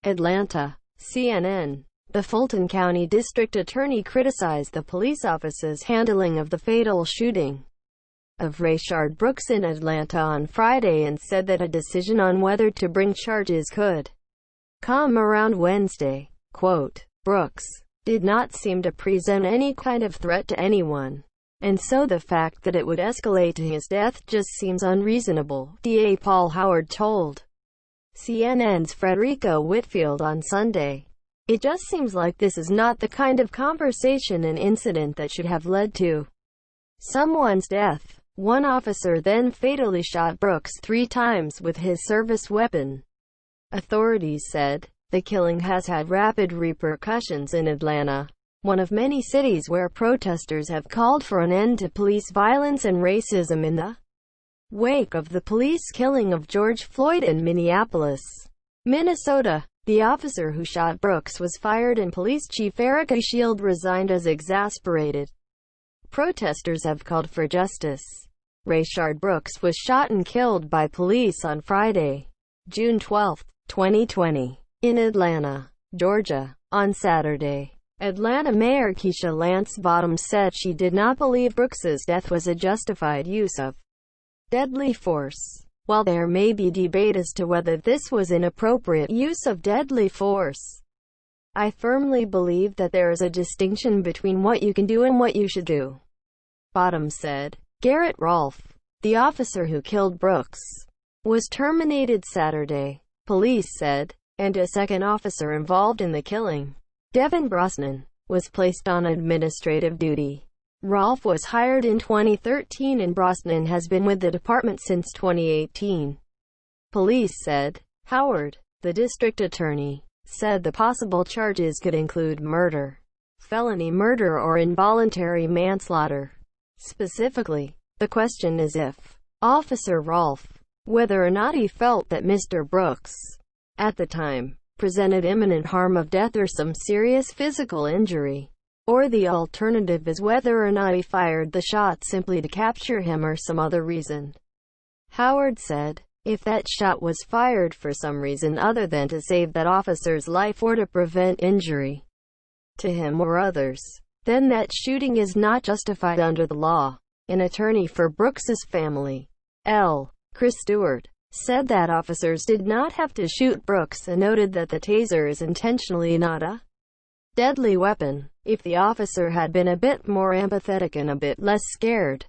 Atlanta. CNN. The Fulton County District Attorney criticized the police officer's handling of the fatal shooting of Rayshard Brooks in Atlanta on Friday and said that a decision on whether to bring charges could come around Wednesday. Quote, "Brooks did not seem to present any kind of threat to anyone, and so the fact that it would escalate to his death just seems unreasonable," DA Paul Howard told CNN's Frederica Whitfield on Sunday. "It just seems like this is not the kind of conversation and incident that should have led to someone's death." One officer then fatally shot Brooks 3 times with his service weapon. Authorities said the killing has had rapid repercussions in Atlanta, one of many cities where protesters have called for an end to police violence and racism in the wake of the police killing of George Floyd in Minneapolis, Minnesota. The officer who shot Brooks was fired and Police Chief Erica Shield resigned as exasperated protesters have called for justice. Rayshard Brooks was shot and killed by police on Friday, June 12, 2020, in Atlanta, Georgia. On Saturday, Atlanta Mayor Keisha Lance Bottoms said she did not believe Brooks's death was a justified use of deadly force. While there may be debate as to whether this was inappropriate use of deadly force, I firmly believe that there is a distinction between what you can do and what you should do," Bottoms said. Garrett Rolfe, the officer who killed Brooks, was terminated Saturday, police said, and a second officer involved in the killing, Devin Brosnan, was placed on administrative duty. Rolfe was hired in 2013 and Brosnan has been with the department since 2018. Police said. Howard, the district attorney, said the possible charges could include murder, felony murder or involuntary manslaughter. Specifically, the question is if Officer Rolfe, whether or not he felt that Mr. Brooks, at the time, presented imminent harm of death or some serious physical injury, or the alternative is whether or not he fired the shot simply to capture him or some other reason. Howard said, if that shot was fired for some reason other than to save that officer's life or to prevent injury to him or others, then that shooting is not justified under the law. An attorney for Brooks's family, Chris Stewart, said that officers did not have to shoot Brooks and noted that the taser is intentionally not a deadly weapon. If the officer had been a bit more empathetic and a bit less scared,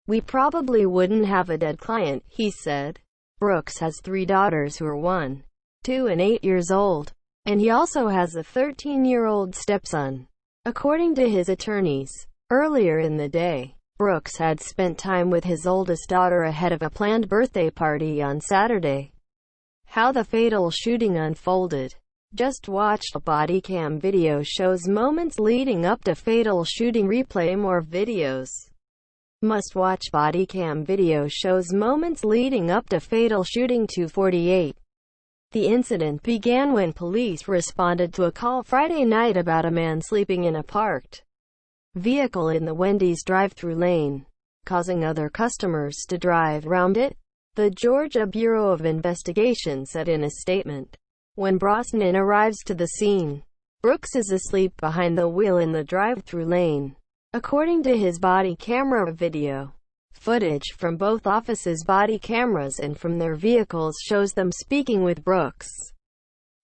we probably wouldn't have a dead client, he said. Brooks has 3 daughters who are 1, 2 and 8 years old, and he also has a 13-year-old stepson. According to his attorneys, earlier in the day, Brooks had spent time with his oldest daughter ahead of a planned birthday party on Saturday. How the fatal shooting unfolded. Just watch the body cam video shows moments leading up to fatal shooting. Replay more videos. Must watch body cam video shows moments leading up to fatal shooting. 2:48. The incident began when police responded to a call Friday night about a man sleeping in a parked vehicle in the Wendy's drive-thru lane, causing other customers to drive around it, the Georgia Bureau of Investigation said in a statement. When Brosnan arrives to the scene, Brooks is asleep behind the wheel in the drive-thru lane. According to his body camera video, footage from both offices' body cameras and from their vehicles shows them speaking with Brooks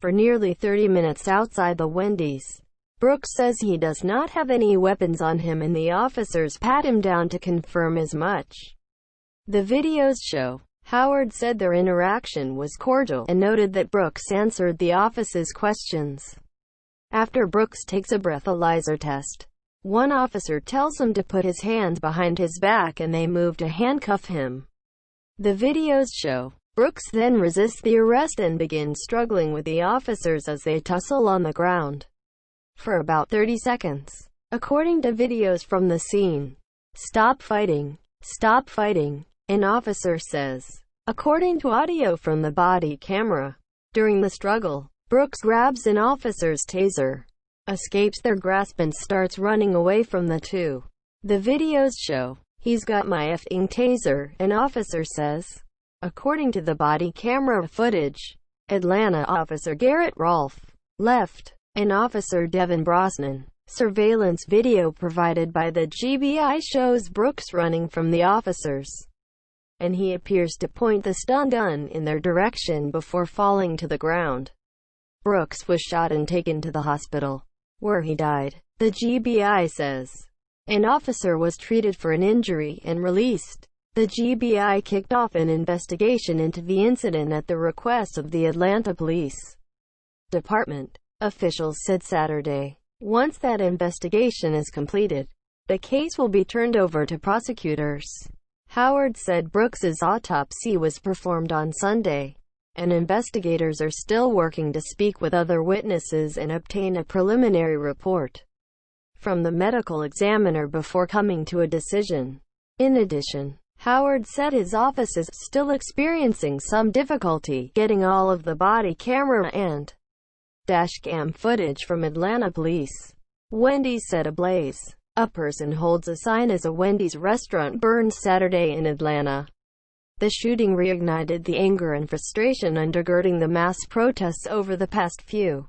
for nearly 30 minutes outside the Wendy's. Brooks says he does not have any weapons on him and the officers pat him down to confirm as much. The videos show. Howard said their interaction was cordial and noted that Brooks answered the office's questions. After Brooks takes a breathalyzer test, one officer tells him to put his hands behind his back and they move to handcuff him. The videos show. Brooks then resists the arrest and begins struggling with the officers as they tussle on the ground for about 30 seconds. According to videos from the scene, "Stop fighting. Stop fighting," an officer says. According to audio from the body camera, during the struggle, Brooks grabs an officer's taser, escapes their grasp and starts running away from the two. The videos show, "He's got my effing taser," an officer says. According to the body camera footage, Atlanta officer Garrett Rolfe left, and Officer Devin Brosnan. Surveillance video provided by the GBI shows Brooks running from the officers, and he appears to point the stun gun in their direction before falling to the ground. Brooks was shot and taken to the hospital, where he died, the GBI says. An officer was treated for an injury and released. The GBI kicked off an investigation into the incident at the request of the Atlanta Police Department, officials said Saturday. Once that investigation is completed, the case will be turned over to prosecutors. Howard said Brooks's autopsy was performed on Sunday, and investigators are still working to speak with other witnesses and obtain a preliminary report from the medical examiner before coming to a decision. In addition, Howard said his office is still experiencing some difficulty getting all of the body camera and dashcam footage from Atlanta police. Wendy's set ablaze. A person holds a sign as a Wendy's restaurant burned Saturday in Atlanta. The shooting reignited the anger and frustration undergirding the mass protests over the past few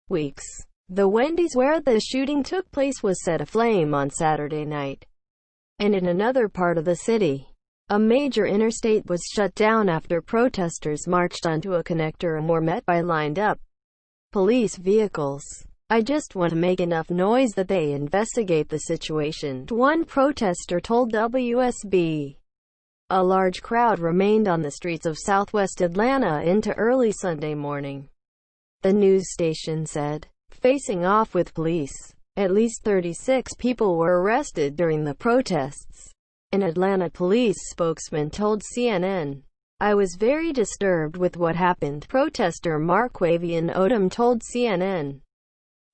weeks. The Wendy's where the shooting took place was set aflame on Saturday night. And in another part of the city, a major interstate was shut down after protesters marched onto a connector and were met by lined-up police vehicles. "I just want to make enough noise that they investigate the situation," one protester told WSB. A large crowd remained on the streets of southwest Atlanta into early Sunday morning, the news station said. Facing off with police, at least 36 people were arrested during the protests. An Atlanta police spokesman told CNN. "I was very disturbed with what happened," protester Marquavian Odom told CNN.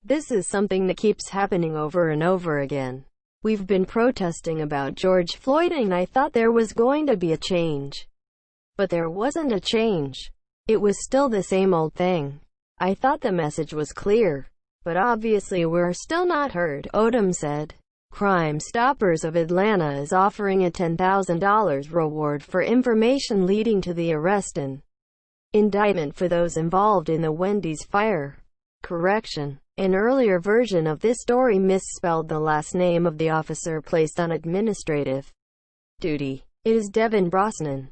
"This is something that keeps happening over and over again. We've been protesting about George Floyd and I thought there was going to be a change. But there wasn't a change. It was still the same old thing. I thought the message was clear. But obviously we're still not heard," Odom said. Crime Stoppers of Atlanta is offering a $10,000 reward for information leading to the arrest and indictment for those involved in the Wendy's fire. Correction. An earlier version of this story misspelled the last name of the officer placed on administrative duty. It is Devin Brosnan.